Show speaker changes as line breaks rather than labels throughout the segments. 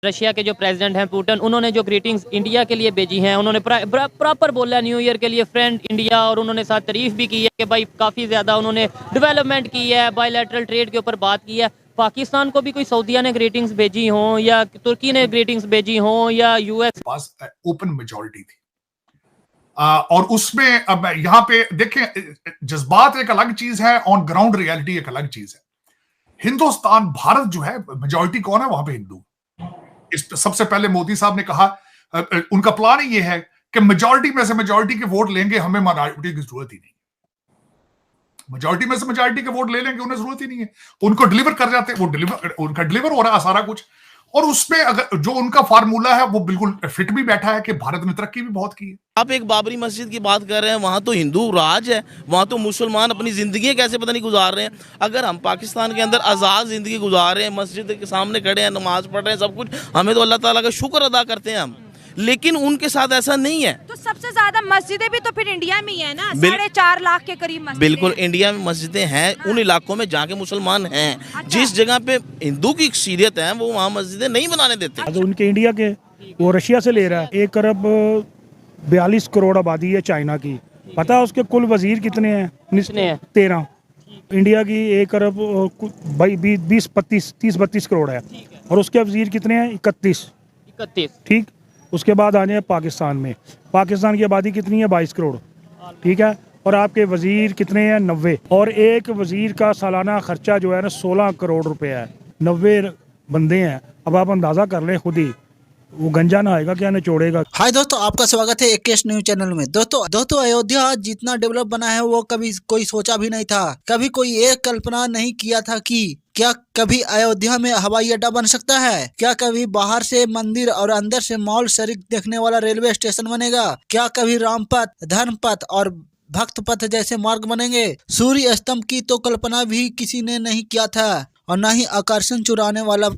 Russia के जो president हैं पुतिन, उन्होंने जो ग्रीटिंग्स इंडिया के लिए भेजी हैं, उन्होंने प्रॉपर बोला न्यू ईयर के लिए फ्रेंड इंडिया, और उन्होंने साथ तारीफ भी की है कि भाई काफ़ी ज़्यादा उन्होंने डेवलपमेंट की है, बायलैटरल ट्रेड के ऊपर बात की है। पाकिस्तान को भी कोई सऊदीया ने ग्रीटिंग्स भेजी हों या तुर्की ने ग्रीटिंग्स भेजी हों या यूएस
पास ओपन मेजॉरिटी थी, और उसमें अब यहाँ पे देखें, जज्बात एक अलग चीज है, ऑन ग्राउंड रियलिटी एक अलग चीज है। हिंदुस्तान, भारत जो है, मेजॉरिटी कौन है वहां पे? हिंदू। इस सबसे पहले मोदी साहब ने कहा, उनका प्लान ही ये है कि मेजॉरिटी में से मेजॉरिटी के वोट लेंगे, हमें माइनॉरिटी की जरूरत ही नहीं। मेजॉरिटी में से मेजॉरिटी के वोट ले लेंगे, उन्हें जरूरत ही नहीं है, उनको डिलीवर कर जाते हैं, उनका डिलीवर हो रहा है सारा कुछ। और उसमें अगर जो उनका फार्मूला है वो बिल्कुल फिट भी बैठा है कि भारत ने तरक्की भी बहुत की है।
आप एक बाबरी मस्जिद की बात कर रहे हैं, वहाँ तो हिंदू राज है, वहाँ तो मुसलमान अपनी ज़िंदगी कैसे पता नहीं गुजार रहे हैं। अगर हम पाकिस्तान के अंदर आज़ाद ज़िंदगी गुजार रहे हैं, मस्जिद के सामने खड़े हैं, नमाज पढ़ रहे हैं, सब कुछ, हमें तो अल्लाह ताला का शुक्र अदा करते हैं हम, लेकिन उनके साथ ऐसा नहीं है।
तो सबसे ज्यादा मस्जिदें भी तो फिर इंडिया में ही है ना, 4.5 लाख के करीब मस्जिदें।
बिल्कुल, इंडिया में मस्जिदें हैं उन इलाकों में जहाँ के मुसलमान हैं।
अच्छा।
जिस जगह पे हिंदू की अक्सरियत है वो वहाँ मस्जिदें नहीं बनाने देते।
अच्छा। उनके इंडिया के वो रशिया से ले रहा है, 1 अरब 42 करोड़ आबादी है चाइना की। पता है उसके कुल वजीर कितने हैं? 13। इंडिया की 1 अरब 30-32 करोड़ है, और उसके वजीर कितने हैं? 31। ठीक। उसके बाद आ जाए पाकिस्तान में, पाकिस्तान की आबादी कितनी है? 22 करोड़। ठीक है, और आपके वजीर कितने हैं? 90। और एक वजीर का सालाना खर्चा जो है ना 16 करोड़ रुपए है। 90 बंदे हैं, अब आप अंदाजा कर लें खुद ही, वो गंजा ना आएगा क्या निचोड़ेगा।
हाय दोस्तों, आपका स्वागत है एकेश न्यूज चैनल में। दोस्तों अयोध्या जितना डेवलप बना है वो कभी कोई सोचा भी नहीं था, कभी कोई ये कल्पना नहीं किया था कि क्या कभी अयोध्या में हवाई अड्डा बन सकता है, क्या कभी बाहर से मंदिर और अंदर से मॉल शरीक देखने वाला रेलवे स्टेशन बनेगा, क्या कभी रामपथ, धर्मपथ और भक्त पथ जैसे मार्ग बनेंगे। सूर्य स्तंभ की तो कल्पना भी किसी ने नहीं किया था, और न ही आकर्षण चुराने वाला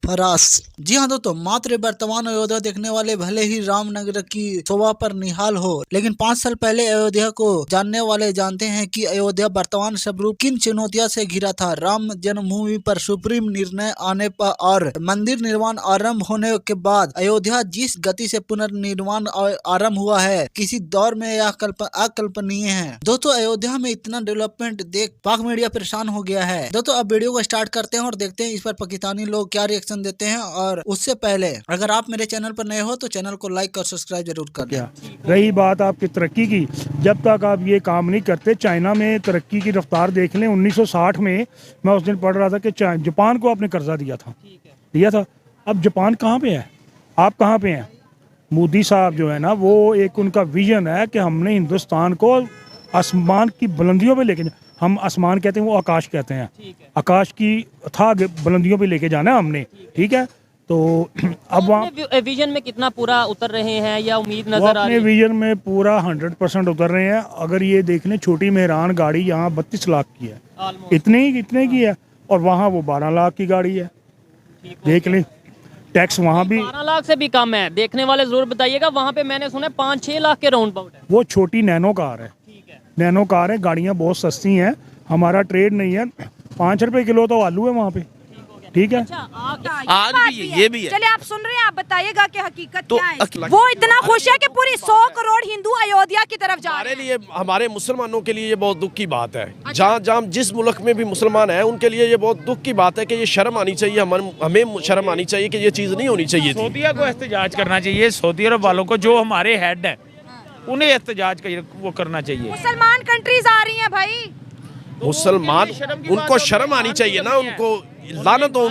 फरास। जी हाँ दोस्तों, मात्र वर्तमान अयोध्या देखने वाले भले ही रामनगर की शोभा पर निहाल हो, लेकिन 5 साल पहले अयोध्या को जानने वाले जानते हैं कि अयोध्या वर्तमान स्वरूप किन चुनौतियों से घिरा था। राम जन्मभूमि पर सुप्रीम निर्णय आने पर और मंदिर निर्माण आरंभ होने के बाद अयोध्या जिस गति से पुनर्निर्माण आरंभ हुआ है, किसी दौर में यह अकल्पनीय है। दोस्तों अयोध्या में इतना डेवलपमेंट देख पाक मीडिया परेशान हो गया है। दोस्तों अब वीडियो को स्टार्ट करते हैं और देखते हैं इस पर पाकिस्तानी लोग क्या रिएक्शन देते हैं। और उससे पहले अगर आप मेरे चैनल पर नए हो तो चैनल को लाइक और सब्सक्राइब जरूर कर दें।
रही बात आपकी तरक्की की, जब तक आप ये काम नहीं करते, चाइना में तरक्की की रफ्तार देख लें। 1960 में मैं उस दिन पढ़ रहा था कि जापान को आपने कर्जा दिया था। अब जापान कहाँ पे है, आप कहाँ पे हैं? मोदी साहब जो है ना, वो एक उनका विजन है कि हमने हिंदुस्तान को आसमान की बुलंदियों पे लेके, हम आसमान कहते हैं, वो आकाश कहते हैं, आकाश की था बुलंदियों पे लेके जाना है हमने। ठीक है, तो अब वहाँ
विजन में कितना पूरा उतर रहे हैं या उम्मीद नजर आ रही है?
विजन में पूरा 100% उतर रहे हैं। अगर ये देख लें, छोटी मेहरान गाड़ी यहाँ 32 लाख की है, इतने की है, और वहाँ वो 12 लाख की गाड़ी है। देख लें, टैक्स वहाँ भी
12 लाख से भी कम है। देखने वाले जरूर बताइएगा, वहाँ पे मैंने सुना 5-6 लाख के राउंड अबाउट है।
वो छोटी नैनो कार है, नैनो कार है। गाड़ियाँ बहुत सस्ती हैं, हमारा ट्रेड नहीं है। 5 रुपए किलो तो आलू है वहाँ पे। ठीक है,
अच्छा,
आज भी ये भी है।
चलिए आप सुन रहे हैं, आप बताइएगा कि हकीकत
तो
क्या है। वो इतना खुश है कि पूरी 100 करोड़ हिंदू अयोध्या की तरफ जा रहे हैं।
हमारे लिए, हमारे मुसलमानों के लिए ये बहुत दुख की बात है। जहाँ जिस मुल्क में भी मुसलमान है उनके लिए ये बहुत दुख की बात है कि ये शर्म आनी चाहिए, हमें शर्म आनी चाहिए कि ये चीज़ नहीं होनी चाहिए थी।
सऊदीया को एहतजाज करना चाहिए, सऊदी अरब वालों को, जो हमारे हेड है उन्हें एहतजाज वो करना चाहिए।
मुसलमान कंट्रीज आ रही हैं भाई,
मुसलमान, उनको शर्म आनी चाहिए ना, उनको लानत हो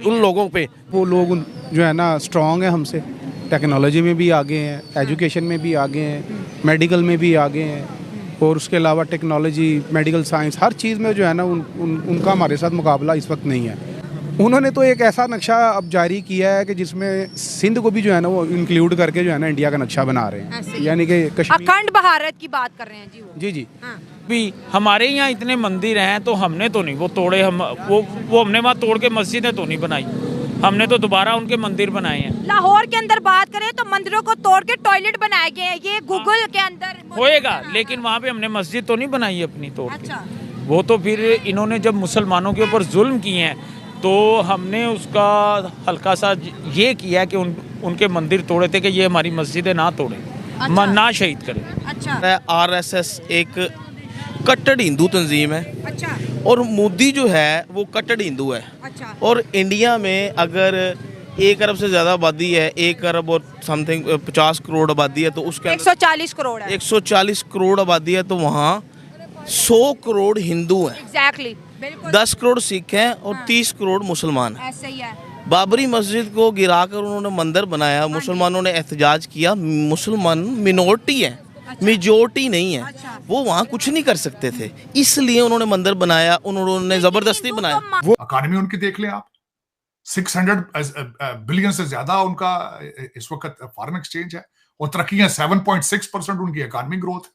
उन लोगों पे।
वो लोग जो है ना स्ट्रॉन्ग है हमसे, टेक्नोलॉजी में भी आगे हैं, एजुकेशन में भी आगे हैं, मेडिकल में भी आगे हैं, और उसके अलावा टेक्नोलॉजी, मेडिकल साइंस, हर चीज़ में जो है ना उनका हमारे साथ मुकाबला इस वक्त नहीं है। उन्होंने तो एक ऐसा नक्शा अब जारी किया है कि जिसमें सिंध को भी जो है ना वो इंक्लूड करके जो है ना इंडिया का नक्शा बना रहे हैं, यानी कि
अखंड भारत की बात कर रहे हैं जी।
जी
हाँ।
भी हमारे यहाँ इतने मंदिर हैं तो हमने तो नहीं वो तोड़े, वो हमने वहाँ तोड़ के मस्जिदें तो नहीं बनाई, हमने तो दोबारा उनके मंदिर बनाए हैं।
लाहौर के अंदर बात करें तो मंदिरों को तोड़ के टॉयलेट बनाए गए हैं, ये गूगल के अंदर
होएगा, लेकिन वहाँ पे हमने मस्जिद तो नहीं बनाई अपनी तोड़ के।
अच्छा।
वो तो फिर इन्होंने जब मुसलमानों के ऊपर जुल्म किए हैं, तो हमने उसका हल्का सा ये किया कि उनके मंदिर तोड़े थे कि ये हमारी मस्जिदें ना तोड़े, ना शहीद करें।
अच्छा
आरएसएस एक कट्टर हिंदू तंजीम है
अच्छा
और मोदी जो है वो कट्टर हिंदू है।
अच्छा
और इंडिया में अगर 1 अरब से ज़्यादा आबादी है, 1 अरब और समथिंग 50 करोड़ आबादी है, तो उसके अंदर
140 करोड़ है
140 करोड़ आबादी है, तो वहाँ 100 करोड़ हिंदू हैं,
एग्जैक्टली बिल्कुल
10 करोड़ सिख हैं और 30 करोड़ मुसलमान हैं।
ऐसे ही है।
बाबरी मस्जिद को गिराकर उन्होंने मंदिर बनाया, मुसलमानों ने एहतजाज किया। मुसलमान मिनोरिटी है, मेजोरिटी नहीं है,
अच्छा।
वो वहाँ कुछ नहीं कर सकते थे, इसलिए उन्होंने मंदिर बनाया, उन्होंने जबरदस्ती बनाया।
वो इकॉनमी उनकी देख लें आप, 600 बिलियन से ज्यादा उनका इस वक्त फॉरेन एक्सचेंज है और तरक्की है 7.6% उनकी इकॉनमी ग्रोथ।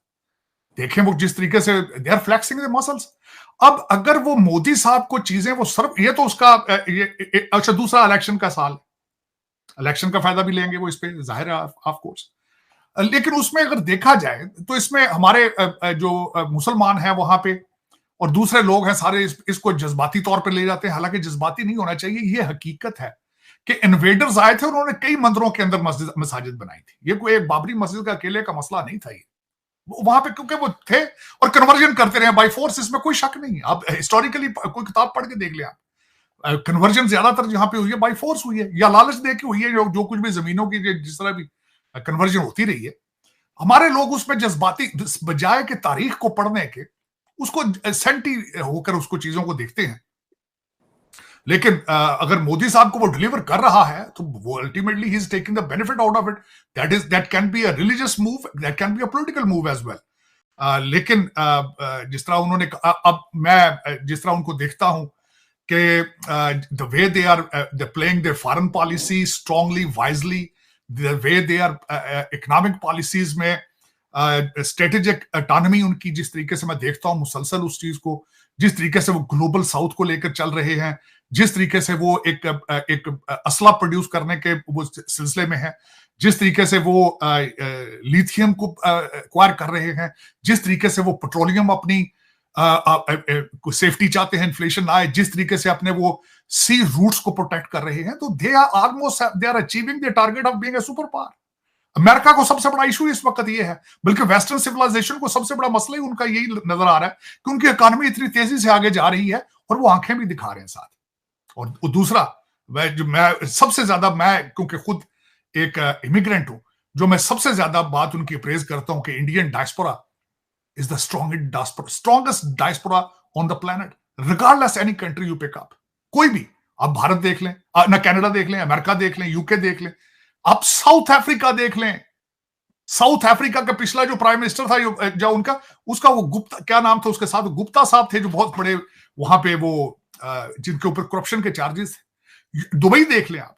देखें वो जिस तरीके से they are flexing the muscles. अब अगर वो मोदी साहब को चीजें वो सर्व, ये तो उसका अच्छा दूसरा इलेक्शन का साल, इलेक्शन का फायदा भी लेंगे वो इस पे, जाहिर है ऑफ कोर्स। लेकिन उसमें अगर देखा जाए तो इसमें हमारे जो मुसलमान हैं वहां पे और दूसरे लोग हैं सारे इसको जज्बाती तौर पर ले जाते हैं, हालांकि जज्बाती नहीं होना चाहिए। ये हकीकत है कि इन्वेडर्स आए थे, उन्होंने कई मंदिरों के अंदर मस्जिद बनाई थी। ये कोई एक बाबरी मस्जिद का अकेले का मसला नहीं था, ये वहां पे क्योंकि वो थे और कन्वर्जन करते रहे बाय फोर्स, इसमें कोई शक नहीं है। आप हिस्टोरिकली कोई किताब पढ़ के देख ले आप, कन्वर्जन ज्यादातर जहां पे हुई है बाय फोर्स हुई है या लालच दे के हुई है। जो कुछ भी जमीनों की जिस तरह भी कन्वर्जन होती रही है, हमारे लोग उसमें जज्बाती बजाय के तारीख को पढ़ने के उसको सेंटी होकर उसको चीजों को देखते हैं। लेकिन अगर मोदी साहब को वो डिलीवर कर रहा है तो वो ultimately he is taking the benefit out of it. That can be a religious move, that can be a political move as well. लेकिन जिस तरह उन्होंने अब मैं जिस तरह उनको देखता हूं कि the way they are playing their foreign policy strongly wisely, the way they are economic policies में स्ट्रेटेजिक ऑटोनॉमी उनकी, जिस तरीके से मैं देखता हूं मुसलसल उस चीज को, जिस तरीके से वो ग्लोबल साउथ को लेकर चल रहे हैं, जिस तरीके से वो एक असला प्रोड्यूस करने के वो सिलसिले में है, जिस तरीके से वो लिथियम को एक्वायर कर रहे हैं, जिस तरीके से वो पेट्रोलियम अपनी सेफ्टी चाहते हैं, इन्फ्लेशन ना आए, जिस तरीके से अपने वो सी रूट्स को प्रोटेक्ट कर रहे हैं, तो they are achieving the target of being a super power. America को सबसे बड़ा इशू इस वक्त ये है, बल्कि वेस्टर्न सिविलाइजेशन को सबसे बड़ा मसला ही उनका यही नजर आ रहा है कि उनकी इकोनॉमी इतनी तेजी से आगे जा रही है और वो आंखें भी दिखा रहे हैं साथ। और दूसरा मैं सबसे ज्यादा, मैं क्योंकि खुद एक इमिग्रेंट हूं, जो मैं सबसे ज्यादा बात उनकी प्रेज करता हूं कि Indian diaspora is the strongest diaspora on the planet, regardless any country you pick up. कोई भी, आप भारत देख लें, ना कनाडा देख लें, अमेरिका देख लें, यूके देख लें, आप साउथ अफ्रीका देख लें। साउथ अफ्रीका का पिछला जो प्राइम मिनिस्टर था जो उनका, उसका वो गुप्ता, क्या नाम था उसके साथ, गुप्ता साहब थे, जो बहुत बड़े वहां पे वो जिनके ऊपर करप्शन के चार्जेस थे। दुबई देख लें आप,